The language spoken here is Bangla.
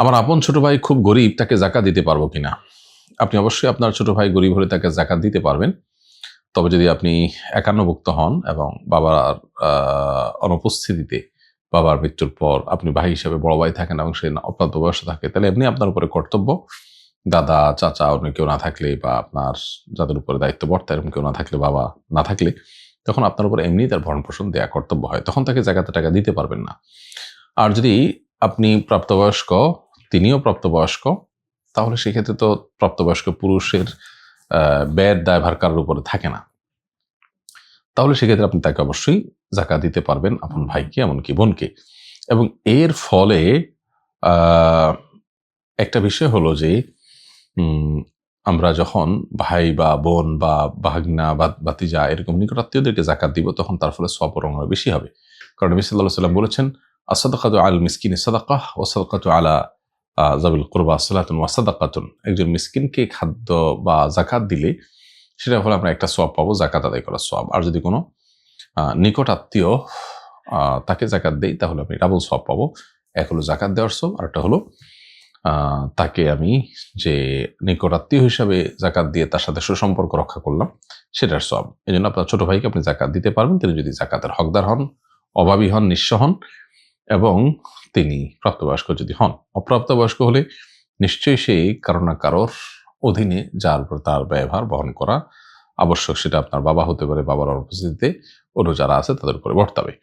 আমার আপন ছোট ভাই খুব গরিব, তাকে জাকাত দিতে পারবো কিনা? আপনি অবশ্যই আপনার ছোট ভাই গরিব হলে তাকে জাকাত দিতে পারবেন। তবে যদি আপনি একান্নভুক্ত হন এবং বাবার অনুপস্থিতিতে, বাবার মৃত্যুর পর আপনি ভাই হিসেবে বড় ভাই থাকেন এবং সে অপ্রাপ্ত বয়সে থাকে, তাহলে এমনি আপনার উপরে কর্তব্য, দাদা চাচা অন্য কেউ না থাকলে বা আপনার যাদের উপরে দায়িত্ব বর্তা এরকম কেউ না থাকলে, বাবা না থাকলে, তখন আপনার উপরে এমনি তার ভরণ পোষণ দেওয়া কর্তব্য হয়, তখন তাকে জাকাতের টাকা দিতে পারবেন না। আর যদি আপনি প্রাপ্তবয়স্ক, তিনিও প্রাপ্তবয়স্ক, তাহলে সেক্ষেত্রে তো প্রাপ্তবয়স্ক পুরুষের ব্যয়ের দায়ভার কারোর উপরে থাকে না। তাহলে সেক্ষেত্রে আপনি তাকে অবশ্যই জাকাত দিতে পারবেন, আপন ভাইকে এমনকি বোনকে। এবং এর ফলে একটা বিষয় হলো যে আমরা যখন ভাই বা বোন বা ভাগনা বা ভাতিজা এরকম নিকটাত্মীয়দেরকে জাকাত দিব, তখন তার ফলে সওয়াব বরং বেশি হবে। কারণ নবী সাল্লাল্লাহু আলাইহি ওয়াসাল্লাম বলেছেন, আস-সাদাকাতু আলাল মিসকিনি সাদাকাহ ওয়া সাদাকাতু আলা যাবিল কুরবা সালাতুন ওয়া সাদাকাতুন। একজন মিসকিনকে খাদ্য বা জাকাত দিলে সেটা হলে আমরা একটা সওয়াব পাবো, জাকাত আদায় করার সওয়াব। আর যদি কোনো নিকট আত্মীয় তাকে জাকাত দেই, তাহলে আমি ডাবল সওয়াব পাবো। এক হলো জাকাত দেওয়ার সওয়াব, আর একটা হলো তাকে আমি যে নিকট আত্মীয় হিসাবে জাকাত দিয়ে তার সাথে সুসম্পর্ক রক্ষা করলাম, সেটার সওয়াব। এই জন্য আপনার ছোট ভাইকে আপনি জাকাত দিতে পারবেন, তিনি যদি জাকাতের হকদার হন, অভাবী হন, নিঃস্ব হন, এবং তিনি প্রাপ্তবয়স্ক যদি হন। অপ্রাপ্তবয়স্ক হলে নিশ্চয়ই সেই কারো না কারোর অধীনে যার উপর তার ব্যয়ভার বহন করা আবশ্যক। সেটা আপনার বাবা হতে পারে, বাবার অনুপস্থিতিতে অন্য যারা আছে তাদের উপরে বর্তাবে।